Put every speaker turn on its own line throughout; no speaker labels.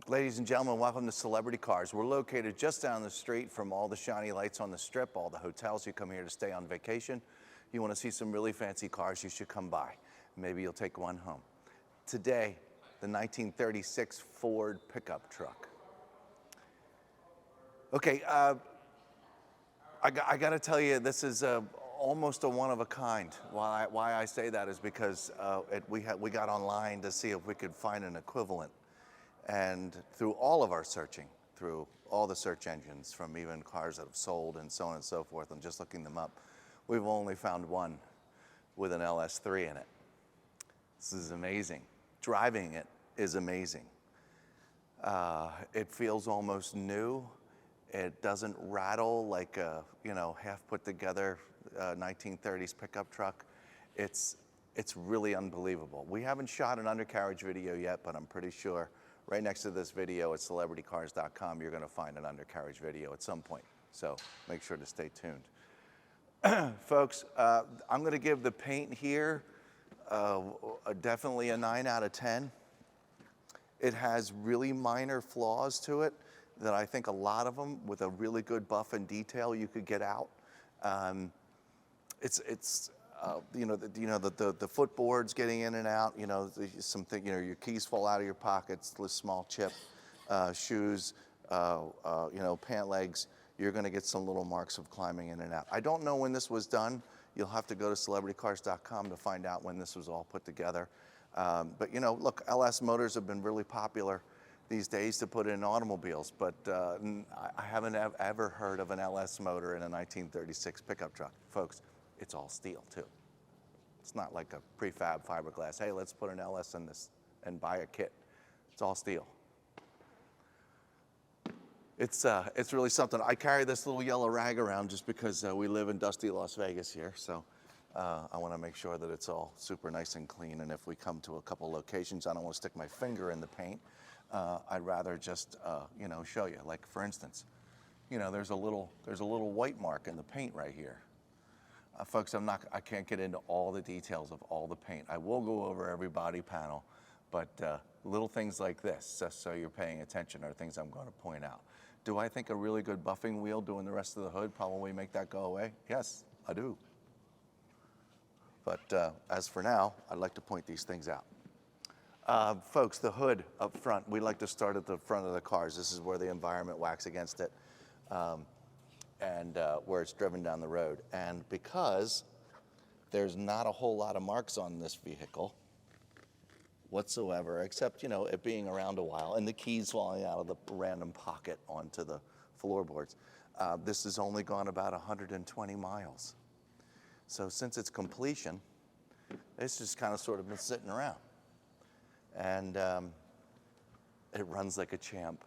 Ladies and gentlemen, welcome to Celebrity Cars. We're located just down the street from all the shiny lights on the strip, all the hotels. You come here to stay on vacation. You want to see some really fancy cars, you should come by. Maybe you'll take one home. Today, the 1936 Ford pickup truck. Okay, I got to tell you, this is almost a one of a kind. Why I say that is because we got online to see if we could find an equivalent. And through all of our searching, through all the search engines, from even cars that have sold and so on and so forth, and just looking them up, we've only found one with an LS3 in it. This is amazing. Driving it is amazing. It feels almost new. It doesn't rattle like a, half put together 1930s pickup truck. It's really unbelievable. We haven't shot an undercarriage video yet, but I'm pretty sure right next to this video at celebritycars.com, you're going to find an undercarriage video at some point. So make sure to stay tuned. Folks, I'm going to give the paint here definitely a 9 out of 10. It has really minor flaws to it that I think a lot of them, with a really good buff and detail, you could get out. The footboards getting in and out, your keys fall out of your pockets, the small chip, shoes, pant legs, you're gonna get some little marks of climbing in and out. I don't know when this was done. You'll have to go to celebritycars.com to find out when this was all put together. But look, LS motors have been really popular these days to put in automobiles, but I haven't ever heard of an LS motor in a 1936 pickup truck. Folks, it's all steel too. It's not like a prefab fiberglass. Hey, let's put an LS in this and buy a kit. It's all steel. It's really something. I carry this little yellow rag around just because we live in dusty Las Vegas here. So I want to make sure that it's all super nice and clean. And if we come to a couple locations, I don't want to stick my finger in the paint. I'd rather just, show you. Like for instance, there's a little white mark in the paint right here. Folks, I can't get into all the details of all the paint. I will go over every body panel, but little things like this, just so you're paying attention, are things I'm going to point out. Do I think a really good buffing wheel doing the rest of the hood probably make that go away? Yes, I do. But as for now, I'd like to point these things out. Folks, the hood up front, we like to start at the front of the cars. This is where the environment whacks against it. And where it's driven down the road. And because there's not a whole lot of marks on this vehicle whatsoever, except, it being around a while and the keys falling out of the random pocket onto the floorboards, this has only gone about 120 miles. So since its completion, it's just kind of sort of been sitting around. And it runs like a champ.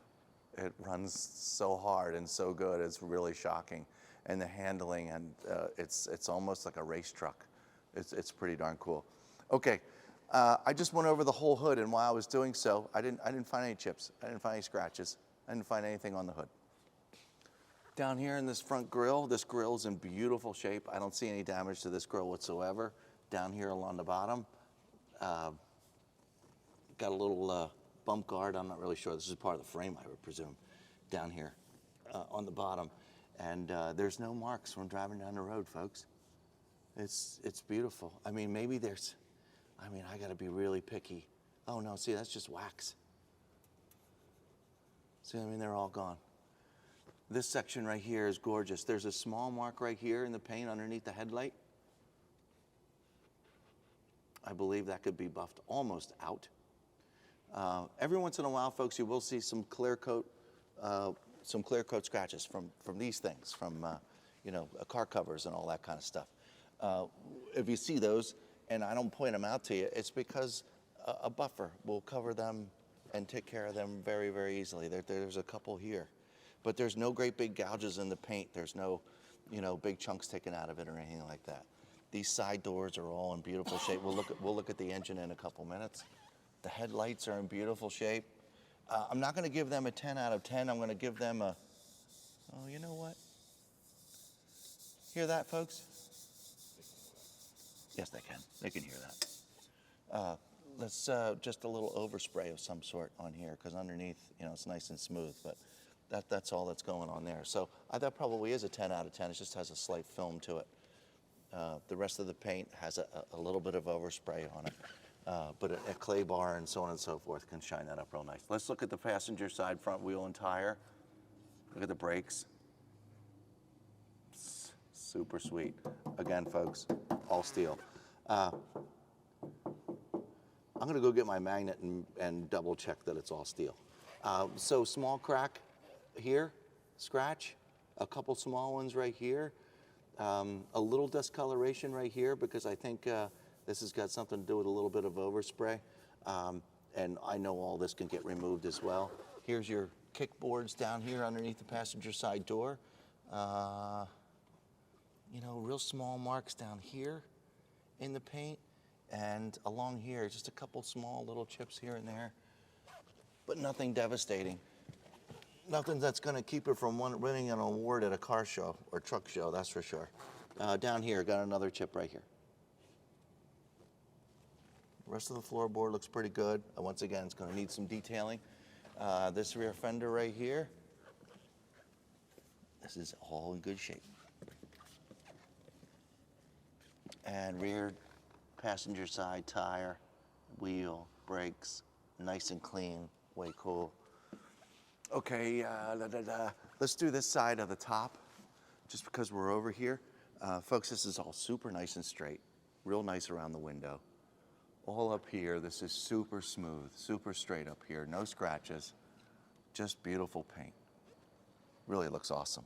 It runs so hard and so good, it's really shocking. And the handling, and it's almost like a race truck. It's pretty darn cool. Okay, I just went over the whole hood, and while I was doing so, I didn't find any chips. I didn't find any scratches. I didn't find anything on the hood. Down here in this front grille, this grille is in beautiful shape. I don't see any damage to this grille whatsoever. Down here along the bottom, got a little bump guard. I'm not really sure. This is part of the frame, I would presume, down here on the bottom. And there's no marks from driving down the road, folks. It's beautiful. I mean, maybe there's, I got to be really picky. Oh, no, see, that's just wax. See, they're all gone. This section right here is gorgeous. There's a small mark right here in the paint underneath the headlight. I believe that could be buffed almost out. Every once in a while, folks, you will see some clear coat scratches from these things, from car covers and all that kind of stuff. If you see those, and I don't point them out to you, it's because a buffer will cover them and take care of them very, very easily. There's a couple here, but there's no great big gouges in the paint. There's no, big chunks taken out of it or anything like that. These side doors are all in beautiful shape. We'll look at the engine in a couple minutes. The headlights are in beautiful shape. I'm not going to give them a 10 out of 10. I'm going to give them a, oh, you know what? Hear that, folks? Yes, they can. They can hear that. let's just a little overspray of some sort on here, because underneath, you know, it's nice and smooth, but that's all that's going on there. So that probably is a 10 out of 10. It just has a slight film to it. The rest of the paint has a little bit of overspray on it, but a clay bar and so on and so forth can shine that up real nice. Let's look at the passenger side front wheel and tire. Look at the brakes. Super sweet. Again, folks, all steel. I'm gonna go get my magnet and double check that it's all steel. So small crack here, scratch, a couple small ones right here, a little discoloration right here because I think this has got something to do with a little bit of overspray. And I know all this can get removed as well. Here's your kick boards down here underneath the passenger side door. You know, real small marks down here in the paint, and along here, just a couple small little chips here and there, but nothing devastating. Nothing that's gonna keep it from winning an award at a car show or truck show, that's for sure. Down here, got another chip right here. The rest of the floorboard looks pretty good. Once again, it's gonna need some detailing. This rear fender right here, this is all in good shape. And rear passenger side tire, wheel, brakes, nice and clean, way cool. Okay, let's do this side of the top, just because we're over here. Folks, this is all super nice and straight, real nice around the window. All up here, this is super smooth, super straight up here, no scratches, just beautiful paint. Really looks awesome.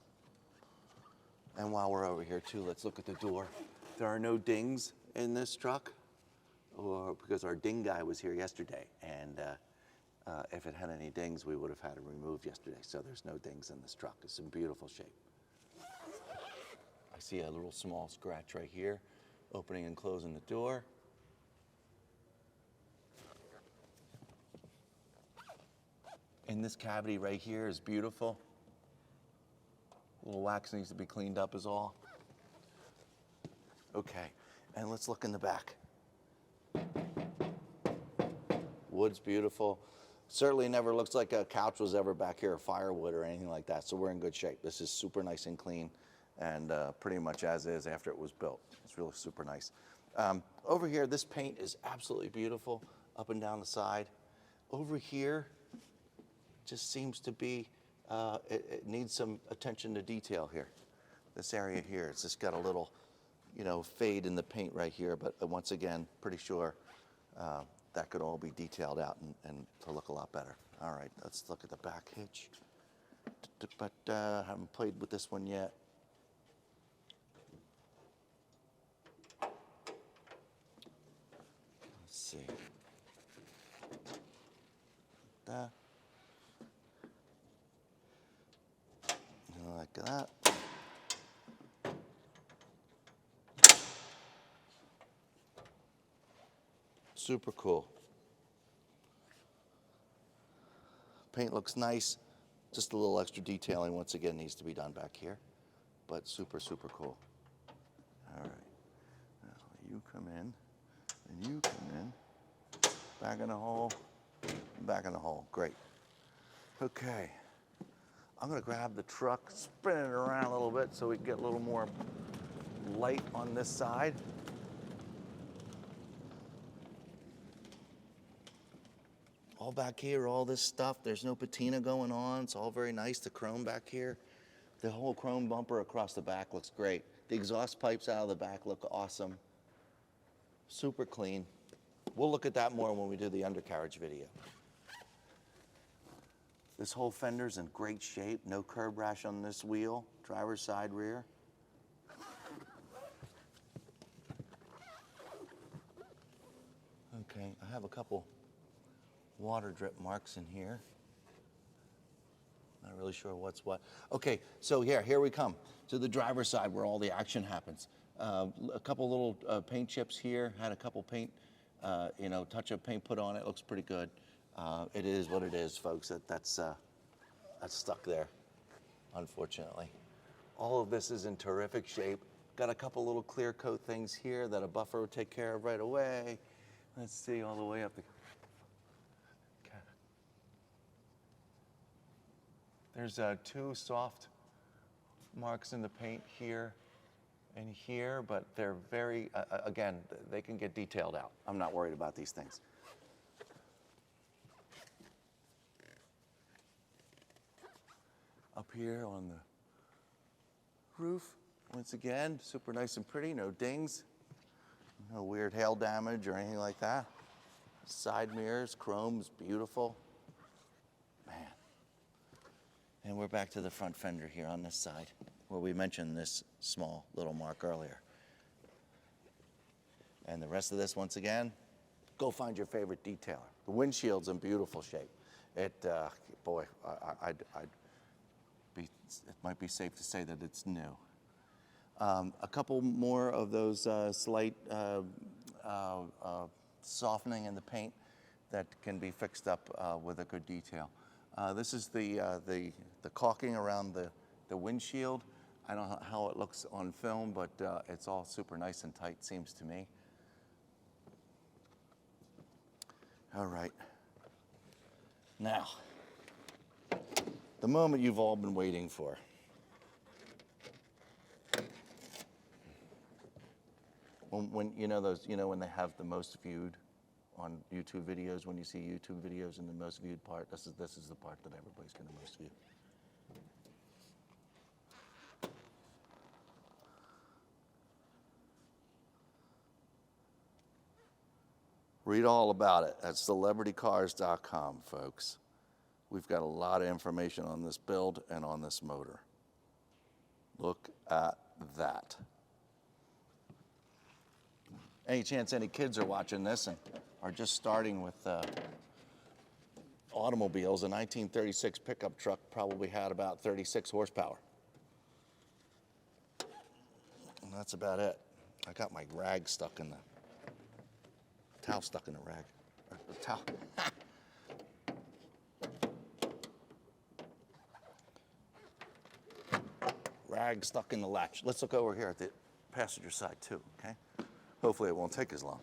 And while we're over here too, let's look at the door. There are no dings in this truck, because our ding guy was here yesterday, and if it had any dings, we would have had it removed yesterday. So there's no dings in this truck. It's in beautiful shape. I see a little small scratch right here, opening and closing the door. And this cavity right here is beautiful. A little wax needs to be cleaned up is all. Okay, and let's look in the back. Wood's beautiful. Certainly never looks like a couch was ever back here, or firewood or anything like that, so we're in good shape. This is super nice and clean, and pretty much as is after it was built. It's really super nice. Over here, this paint is absolutely beautiful, up and down the side. Over here, just seems to be, it needs some attention to detail here. This area here, it's just got a little, you know, fade in the paint right here, but once again, pretty sure that could all be detailed out and to look a lot better. All right, let's look at the back hitch. But I haven't played with this one yet. Let's see. Like that. Super cool. Paint looks nice. Just a little extra detailing once again needs to be done back here, but super, super cool. All right, now you come in and you come in. Back in the hole, back in the hole, great. Okay, I'm gonna grab the truck, spin it around a little bit so we can get a little more light on this side. All back here, all this stuff, there's no patina going on. It's all very nice, the chrome back here. The whole chrome bumper across the back looks great. The exhaust pipes out of the back look awesome. Super clean. We'll look at that more when we do the undercarriage video. This whole fender's in great shape. No curb rash on this wheel. Driver's side rear. Okay, I have a couple water drip marks in here. Not really sure what's what. Okay, so here we come to the driver's side where all the action happens. A couple little paint chips here. Had a couple paint, touch-up paint put on it. Looks pretty good. It is what it is, folks. That's stuck there, unfortunately. All of this is in terrific shape. Got a couple little clear coat things here that a buffer would take care of right away. Let's see all the way up the. There's two soft marks in the paint here and here, but they're very, again, they can get detailed out. I'm not worried about these things. Up here on the roof, once again, super nice and pretty, no dings, no weird hail damage or anything like that. Side mirrors, chrome's beautiful. Man. And we're back to the front fender here on this side, where we mentioned this small little mark earlier. And the rest of this, once again, go find your favorite detailer. The windshield's in beautiful shape. It, boy, it might be safe to say that it's new. A couple more of those slight softening in the paint that can be fixed up with a good detail. This is the caulking around the windshield. I don't know how it looks on film, but it's all super nice and tight, seems to me. All right. Now, the moment you've all been waiting for. When you know those, when they have the most viewed on YouTube videos, when you see YouTube videos in the most viewed part, this is the part that everybody's going to most view. Read all about it at celebritycars.com, folks. We've got a lot of information on this build and on this motor. Look at that. Any chance any kids are watching this and are just starting with automobiles, a 1936 pickup truck probably had about 36 horsepower. And that's about it. I got my rag stuck in the towel stuck in the rag. The towel. Rag stuck in the latch. Let's look over here at the passenger side too, okay? Hopefully it won't take as long.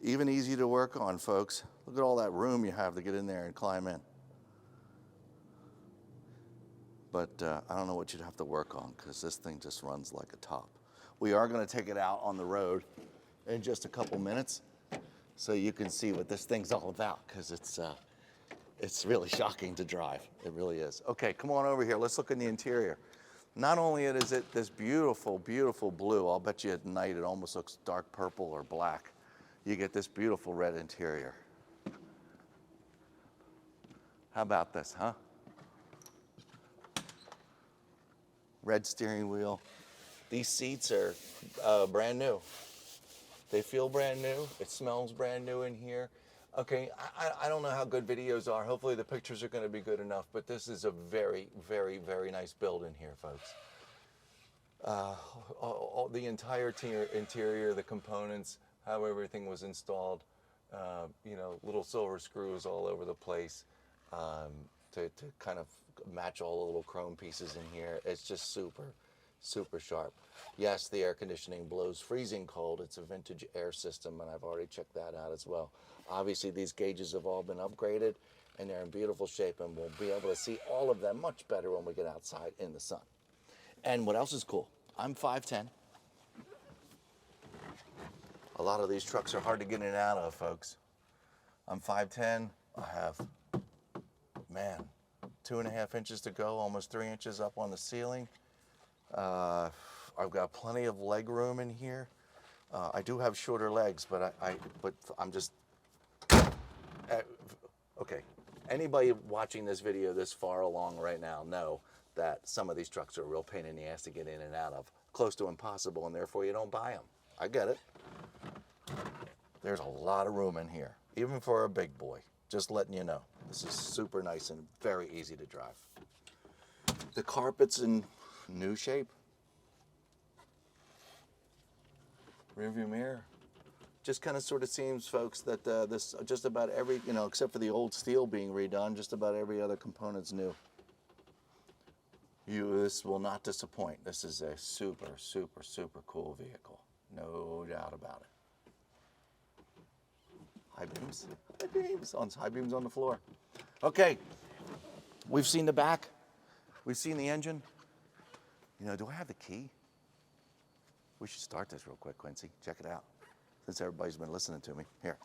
Even easy to work on, folks. Look at all that room you have to get in there and climb in. But I don't know what you'd have to work on because this thing just runs like a top. We are going to take it out on the road in just a couple minutes so you can see what this thing's all about because it's really shocking to drive. It really is. Okay, come on over here. Let's look in the interior. Not only is it this beautiful, beautiful blue, I'll bet you at night it almost looks dark purple or black. You get this beautiful red interior. How about this, huh? Red steering wheel. These seats are brand new. They feel brand new. It smells brand new in here. Okay, I don't know how good videos are. Hopefully the pictures are going to be good enough, but this is a very, very, very nice build in here, folks. The entire interior, the components, how everything was installed, little silver screws all over the place to kind of match all the little chrome pieces in here. It's just super, super sharp. Yes, the air conditioning blows freezing cold. It's a vintage air system, and I've already checked that out as well. Obviously, these gauges have all been upgraded, and they're in beautiful shape, and we'll be able to see all of them much better when we get outside in the sun. And what else is cool? I'm 5'10". A lot of these trucks are hard to get in and out of, folks. I'm 5'10". I have, 2.5 inches to go, almost 3 inches up on the ceiling. I've got plenty of leg room in here. I do have shorter legs, but I'm just, okay. Anybody watching this video this far along right now know that some of these trucks are a real pain in the ass to get in and out of. Close to impossible, and therefore you don't buy them. I get it. There's a lot of room in here, even for a big boy. Just letting you know. This is super nice and very easy to drive. The carpet's in new shape. Rearview mirror. Just kind of sort of seems, folks, that this just about every, except for the old steel being redone, just about every other component's new. This will not disappoint. This is a super, super, super cool vehicle. No doubt about it. High beams. High beams on the floor. Okay, we've seen the back. We've seen the engine. Do I have the key? We should start this real quick, Quincy. Check it out. Since everybody's been listening to me. Here.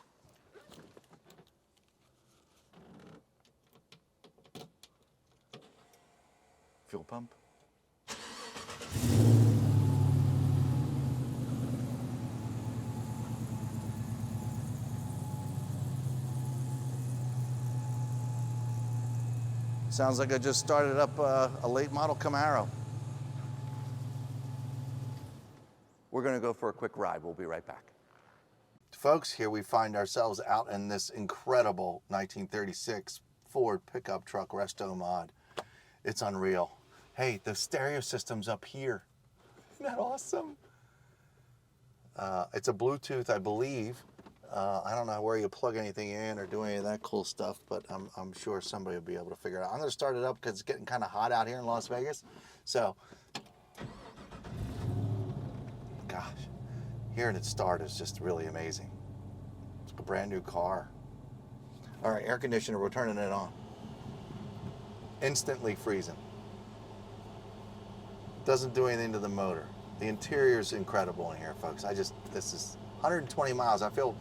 Fuel pump. Sounds like I just started up a late model Camaro. We're going to go for a quick ride. We'll be right back. Folks, here we find ourselves out in this incredible 1936 Ford pickup truck resto mod. It's unreal. Hey, the stereo system's up here. Isn't that awesome? It's a Bluetooth, I believe. I don't know where you plug anything in or do any of that cool stuff, but I'm sure somebody will be able to figure it out. I'm going to start it up because it's getting kind of hot out here in Las Vegas. So, gosh, hearing it start is just really amazing. It's like a brand new car. All right, air conditioner, we're turning it on. Instantly freezing. Doesn't do anything to the motor. The interior is incredible in here, folks. This is 120 miles. I feel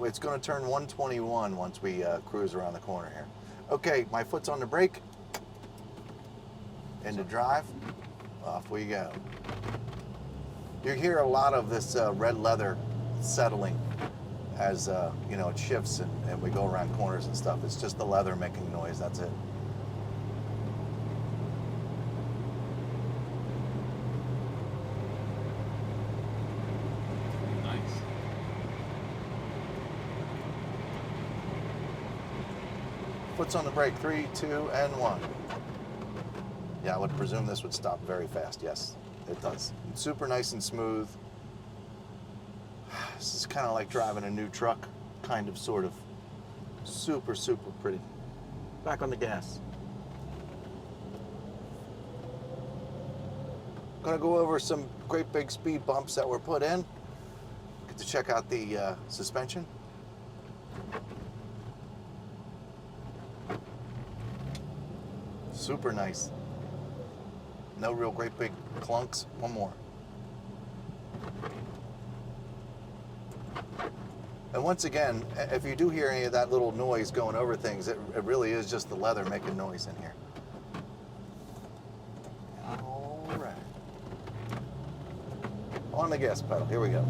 it's going to turn 121 once we cruise around the corner here. Okay, my foot's on the brake. Into drive. Off we go. You hear a lot of this red leather settling as it shifts and we go around corners and stuff. It's just the leather making noise. That's it. Foot's on the brake, 3, 2, and 1. Yeah, I would presume this would stop very fast. Yes, it does. It's super nice and smooth. This is kind of like driving a new truck, kind of, sort of. Super, super pretty. Back on the gas. Gonna go over some great big speed bumps that were put in. Get to check out the suspension. Super nice. No real great big clunks. One more. And once again, if you do hear any of that little noise going over things, it really is just the leather making noise in here. All right. On the gas pedal. Here we go.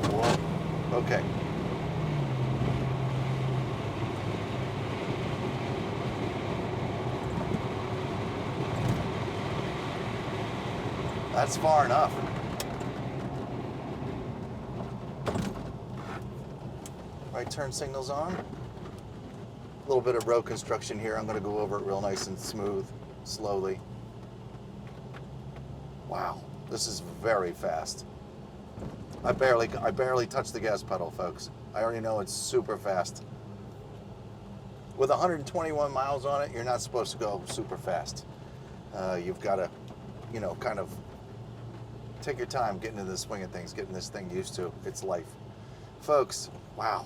Whoa. Okay. That's far enough. Right turn signals on. A little bit of road construction here. I'm going to go over it real nice and smooth, slowly. Wow, this is very fast. I barely touched the gas pedal, folks. I already know it's super fast. With 121 miles on it, you're not supposed to go super fast. You've got to, kind of take your time getting into the swing of things, getting this thing used to its life. Folks, wow.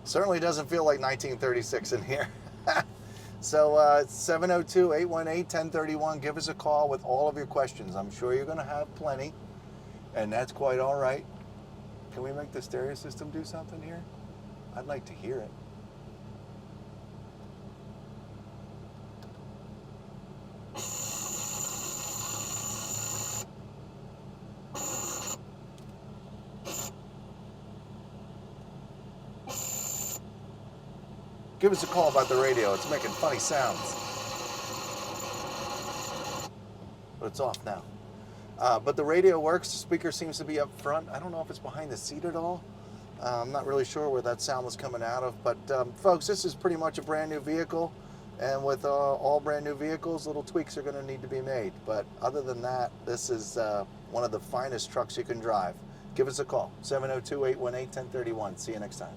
Certainly doesn't feel like 1936 in here. So 702-818-1031. Give us a call with all of your questions. I'm sure you're going to have plenty, and that's quite all right. Can we make the stereo system do something here? I'd like to hear it. Give us a call about the radio. It's making funny sounds. But it's off now. But the radio works. The speaker seems to be up front. I don't know if it's behind the seat at all. I'm not really sure where that sound was coming out of. But folks, this is pretty much a brand new vehicle. And with all brand new vehicles, little tweaks are going to need to be made. But other than that, this is one of the finest trucks you can drive. Give us a call, 702-818-1031. See you next time.